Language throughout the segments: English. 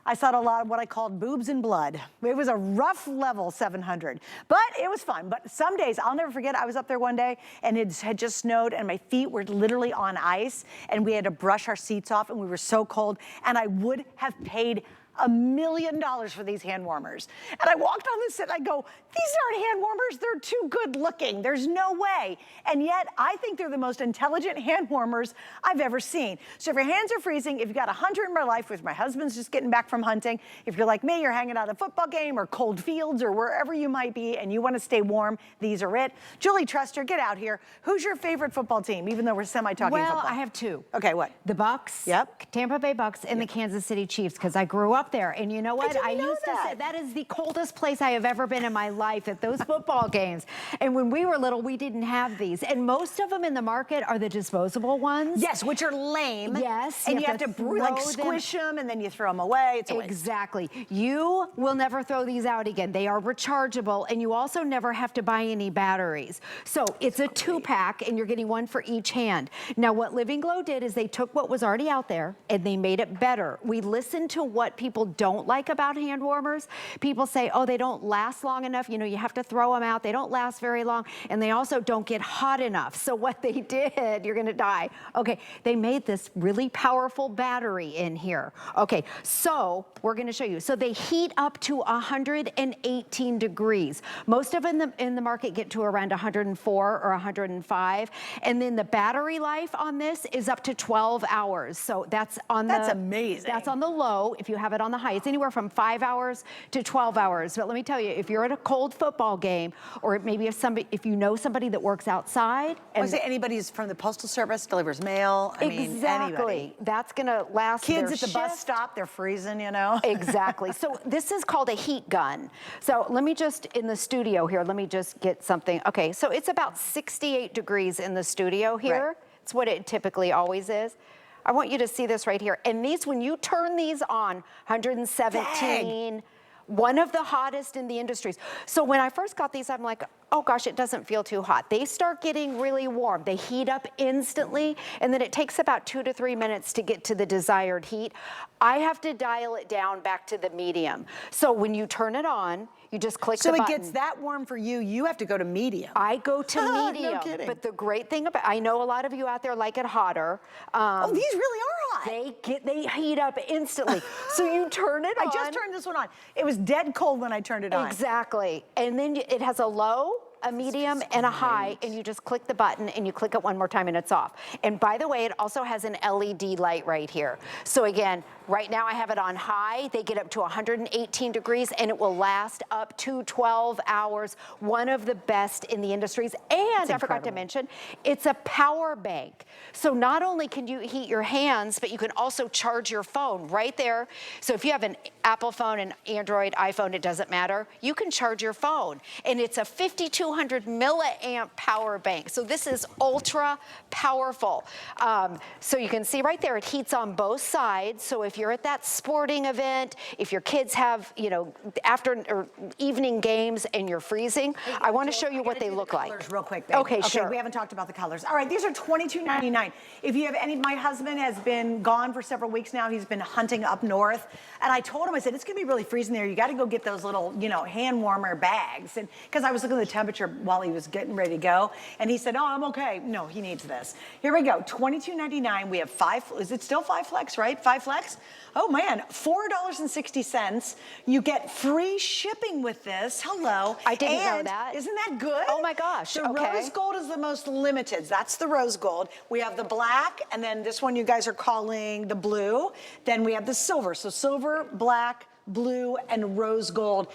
I saw a lot of what I called boobs and blood. It was a rough level 700, but it was fun. But some days, I'll never forget, I was up there one day and it had just snowed and my feet were literally on ice and we had to brush our seats off and we were so cold, and I would have paid $1 million for these hand warmers. And I walked on this and I go, these aren't hand warmers, they're too good looking. There's no way. And yet, I think they're the most intelligent hand warmers I've ever seen. So if your hands are freezing, if you've got a hunter in my life, with my husband's just getting back from hunting, if you're like me, you're hanging out at a football game or cold fields or wherever you might be and you want to stay warm, these are it. Julie Truster, get out here. Who's your favorite football team, even though we're semi-talking football? Well, I have two. Okay, what? The Bucks, Yep. Tampa Bay Bucks, and the Kansas City Chiefs, because I grew up there. And you know what? I used to say that is the coldest place I have ever been in my life, at those football games. And when we were little, we didn't have these. And most of them in the market are the disposable ones. Yes, which are lame. Yes. And you have to like squish them and then you throw them away. It's a waste. Exactly. You will never throw these out again. They are rechargeable, and you also never have to buy any batteries. So it's a 2-pack, and you're getting one for each hand. Now, what Living Glow did is they took what was already out there and they made it better. We listened to what people don't like about hand warmers. People say, oh, they don't last long enough. You know, you have to throw them out. They don't last very long, and they also don't get hot enough. So what they did, you're gonna die. Okay, they made this really powerful battery in here. Okay, so we're gonna show you. So they heat up to 118 degrees. Most of them in the market get to around 104 or 105. And then the battery life on this is up to 12 hours. So that's amazing. That's on the low. If you have it on the high, it's anywhere from 5 hours to 12 hours. But let me tell you, if you're at a cold football game, or maybe if you know somebody that works outside. And say anybody who's from the Postal Service, delivers mail. I mean, anybody. That's gonna last Kids their at the bus stop, they're freezing, you know? Exactly. So this is called a heat gun. So let me just, in the studio here, let me just get something. Okay, so it's about 68 degrees in the studio here. Right. It's what it typically always is. I want you to see this right here. And these, when you turn these on, 117, Dang. One of the hottest in the industries. So when I first got these, I'm like, oh gosh, it doesn't feel too hot. They start getting really warm. They heat up instantly, and then it takes about 2 to 3 minutes to get to the desired heat. I have to dial it down back to the medium. So when you turn it on, you just click the button. So it gets that warm for you, you have to go to medium. I go to medium. No kidding. But the great thing about, I know a lot of you out there like it hotter. Oh, these really are hot. They heat up instantly. So you turn it on. I just turned this one on. It was dead cold when I turned it on. Exactly. And then it has a low, a medium, and a high, and you just click the button and you click it one more time and it's off. And by the way, it also has an LED light right here. So again, right now I have it on high. They get up to 118 degrees and it will last up to 12 hours. One of the best in the industries. And I forgot to mention, it's a power bank. So not only can you heat your hands, but you can also charge your phone right there. So if you have an Apple phone, an Android, iPhone, it doesn't matter. You can charge your phone. And it's a 5200 milliamp power bank. So this is ultra powerful. So you can see right there, it heats on both sides. So if you're at that sporting event, if your kids have, you know, after or evening games and you're freezing, I want to show you what they look like. Real quick, babe. Okay, sure. We haven't talked about the colors. All right, these are $22.99. If you have any, my husband has been gone for several weeks now. He's been hunting up north. And I told him, I said, it's going to be really freezing there. You got to go get those little, you know, hand warmer bags. And because I was looking at the temperature while he was getting ready to go. And he said, oh, I'm okay. No, he needs this. Here we go, $22.99. We have 5, is it still 5 flex, right? 5 flex? Oh man, $4.60. You get free shipping with this. Hello. I didn't know that. Isn't that good? Oh my gosh, The rose gold is the most limited. That's the rose gold. We have the black, and then this one you guys are calling the blue. Then we have the silver. So silver, black, blue, and rose gold.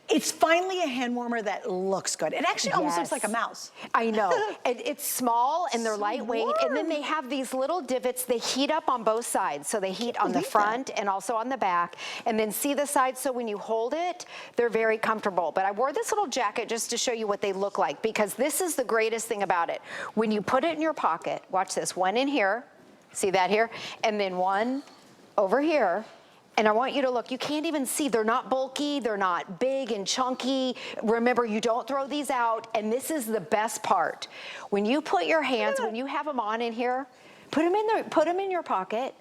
It's finally a hand warmer that looks good. It actually almost looks like a mouse. I know. It's small and they're lightweight. warm. And then they have these little divots. They heat up on both sides. So they heat on the front and also on the back. And then see the sides, so when you hold it, they're very comfortable. But I wore this little jacket just to show you what they look like, because this is the greatest thing about it. When you put it in your pocket, watch this, one in here, see that here? And then one over here. And I want you to look, you can't even see, they're not bulky, they're not big and chunky. Remember, you don't throw these out, and this is the best part. When you put your hands, when you have them on in here, put them in your pocket,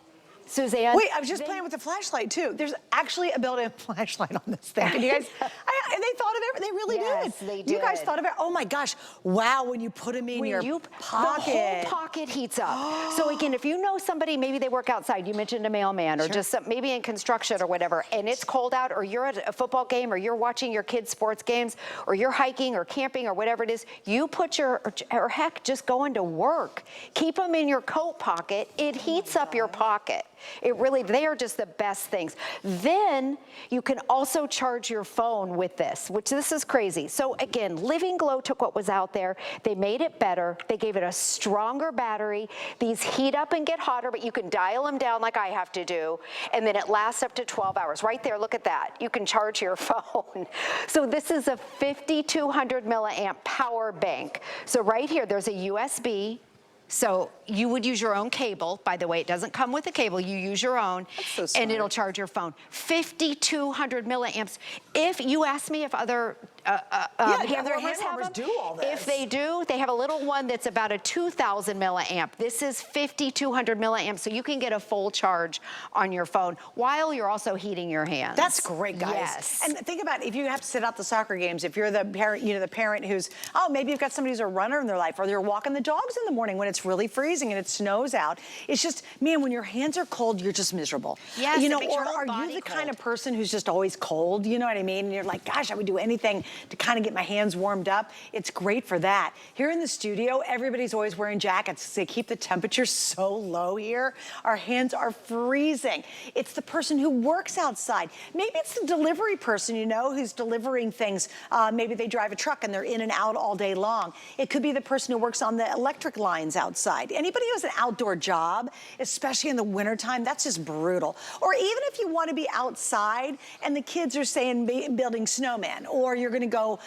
Suzanne. Wait, I was just playing with the flashlight too. There's actually a built-in flashlight on this thing. And you guys, and they thought of it, they really Yes, did. they You guys did. thought of it, oh my gosh, wow, when you put them in your pocket. The whole pocket heats up. So again, if you know somebody, maybe they work outside, you mentioned a mailman, or just maybe in construction or whatever, and it's cold out, or you're at a football game, or you're watching your kids' sports games, or you're hiking or camping or whatever it is, you put or heck, just going to work. Keep them in your coat pocket. It heats up your pocket. It really, they are just the best things. Then you can also charge your phone with this, which this is crazy. So again, Living Glow took what was out there, they made it better, they gave it a stronger battery. These heat up and get hotter, but you can dial them down like I have to do, and then it lasts up to 12 hours. Right there, look at that. You can charge your phone. So this is a 5,200 milliamp power bank. So right here, there's a USB. So you would use your own cable. By the way, it doesn't come with a cable. You use your own, so smart. and it'll charge your phone. 5,200 milliamps. If you ask me if other hand warmers have them, do all this. if they do, they have a little one that's about a 2,000 milliamp. This is 5,200 milliamps, so you can get a full charge on your phone while you're also heating your hands. That's great, guys. Yes. And think about if you have to sit out the soccer games, if you're the parent, the parent who's, oh, maybe you've got somebody who's a runner in their life, or they're walking the dogs in the morning when it's really freezing and it snows out. It's just, man, when your hands are cold, you're just miserable. Yes, you it know, makes or your whole are you body the kind cold. of person who's just always cold? You know what I mean? And you're like, gosh, I would do anything to kind of get my hands warmed up. It's great for that. Here in the studio, everybody's always wearing jackets. They keep the temperature so low here. Our hands are freezing. It's the person who works outside. Maybe it's the delivery person, who's delivering things. Maybe they drive a truck and they're in and out all day long. It could be the person who works on the electric lines outside. Anybody who has an outdoor job, especially in the wintertime, that's just brutal. Or even if you want to be outside and the kids are saying building snowmen, or you're going to go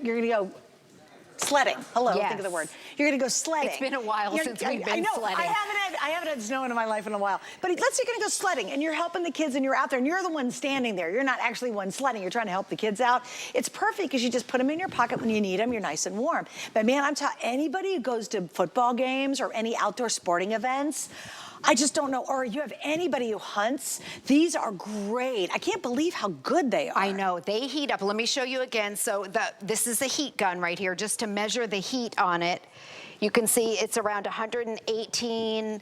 you're going to go sledding. Hello, Yes. think of the word. You're going to go sledding. It's been a while since we've been sledding. I haven't had snow in my life in a while. But let's say you're going to go sledding and you're helping the kids and you're out there and you're the one standing there. You're not actually one sledding. You're trying to help the kids out. It's perfect because you just put them in your pocket when you need them. You're nice and warm. But man, I'm telling anybody who goes to football games or any outdoor sporting events, I just don't know. Or you have anybody who hunts, these are great. I can't believe how good they are. I know, they heat up. Let me show you again. So this is a heat gun right here, just to measure the heat on it. You can see it's around 118.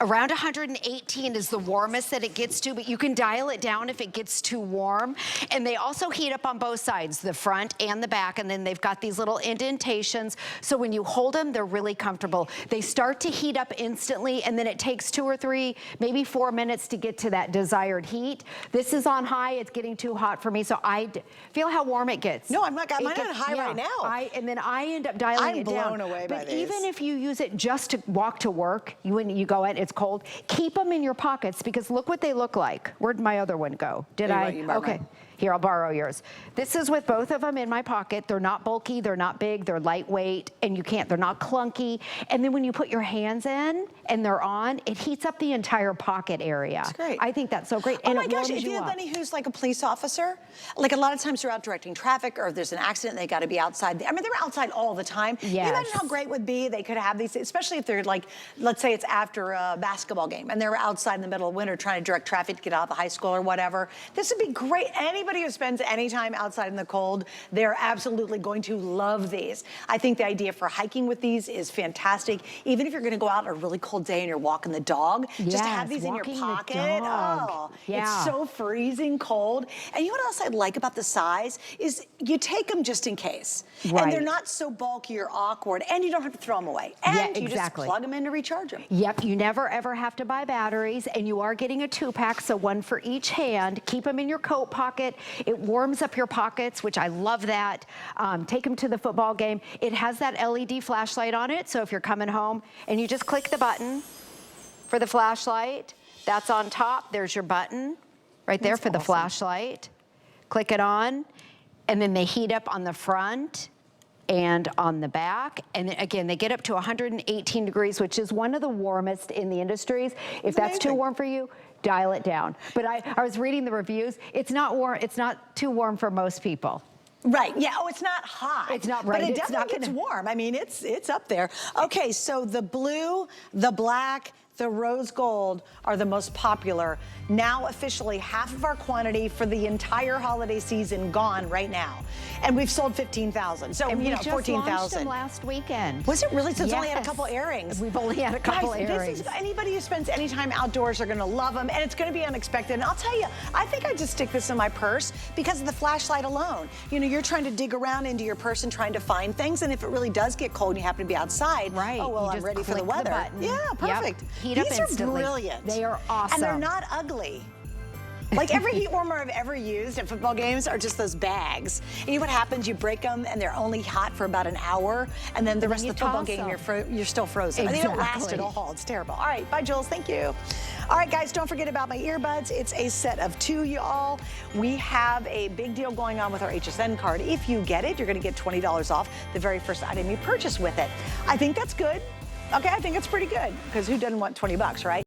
Around 118 is the warmest that it gets to, but you can dial it down if it gets too warm. And they also heat up on both sides, the front and the back, and then they've got these little indentations. So when you hold them, they're really comfortable. They start to heat up instantly, and then it takes 2 or 3, maybe 4 minutes to get to that desired heat. This is on high, it's getting too hot for me, so I feel how warm it gets. No, I'm not, mine on high right now. And then I end up dialing it down. I'm blown away by But these. even if you use it just to walk to work, when you go in, it's cold, keep them in your pockets, because look what they look like. Where'd my other one go? Did I? Okay. Here, I'll borrow yours. This is with both of them in my pocket. They're not bulky, they're not big, they're lightweight, and they're not clunky. And then when you put your hands in and they're on, it heats up the entire pocket area. That's great. I think that's so great. Oh and my it gosh, warms if you have up. any who's like a police officer, like a lot of times they're out directing traffic, or if there's an accident, they got to be outside. I mean, they're outside all the time. Yes. Can you imagine how great it would be? They could have these, especially if they're like, let's say it's after a basketball game and they're outside in the middle of winter trying to direct traffic to get out of the high school or whatever. This would be great. Anybody who spends any time outside in the cold, they're absolutely going to love these. I think the idea for hiking with these is fantastic. Even if you're going to go out on a really cold day and you're walking the dog, just to have these in your pocket. Oh, it's so freezing cold. And you know what else I like about the size is you take them just in case. Right. And they're not so bulky or awkward, and you don't have to throw them away. And you just plug them in to recharge them. Yep, you never ever have to buy batteries, and you are getting a 2-pack, so one for each hand. Keep them in your coat pocket. It warms up your pockets, which I love that. Take them to the football game. It has that LED flashlight on it, so if you're coming home and you just click the button for the flashlight, that's on top. There's your button right there for the flashlight. Click it on, and then they heat up on the front and on the back. And again, they get up to 118 degrees, which is one of the warmest in the industries. If that's too warm for you, dial it down. But I was reading the reviews. It's not warm. It's not too warm for most people. Right, yeah, oh, it's not hot. It's not right. But it It's not definitely gets gonna- warm. I mean, it's up there. Okay, so the blue, the black, the rose gold are the most popular. Now officially half of our quantity for the entire holiday season gone right now. And we've sold 15,000, so And you we know, just 14,000. launched them last weekend. Was it really? So it's only had a Yes. couple airings. We've only had a couple Guys, airings. This is, anybody who spends any time outdoors are gonna love them, and it's gonna be unexpected. And I'll tell you, I think I just stick this in my purse because of the flashlight alone. You know, you're trying to dig around into your purse and trying to find things, and if it really does get cold and you happen to be outside, Right. oh, well, You I'm just ready for the click the weather. button. Yeah, Yep. perfect. Heat up These are instantly. brilliant. They are awesome. And they're not ugly. Like every heat warmer I've ever used at football games are just those bags. And you know what happens? You break them and they're only hot for about an hour, and then the rest you of the football toss game them. you're still frozen. And they don't last Exactly. at all. It's terrible. All right, bye Jules, thank you. All right guys, don't forget about my earbuds. It's a set of 2, y'all. We have a big deal going on with our HSN card. If you get it, you're gonna get $20 off the very first item you purchase with it. I think that's good. Okay, I think it's pretty good, because who doesn't want 20 bucks, right?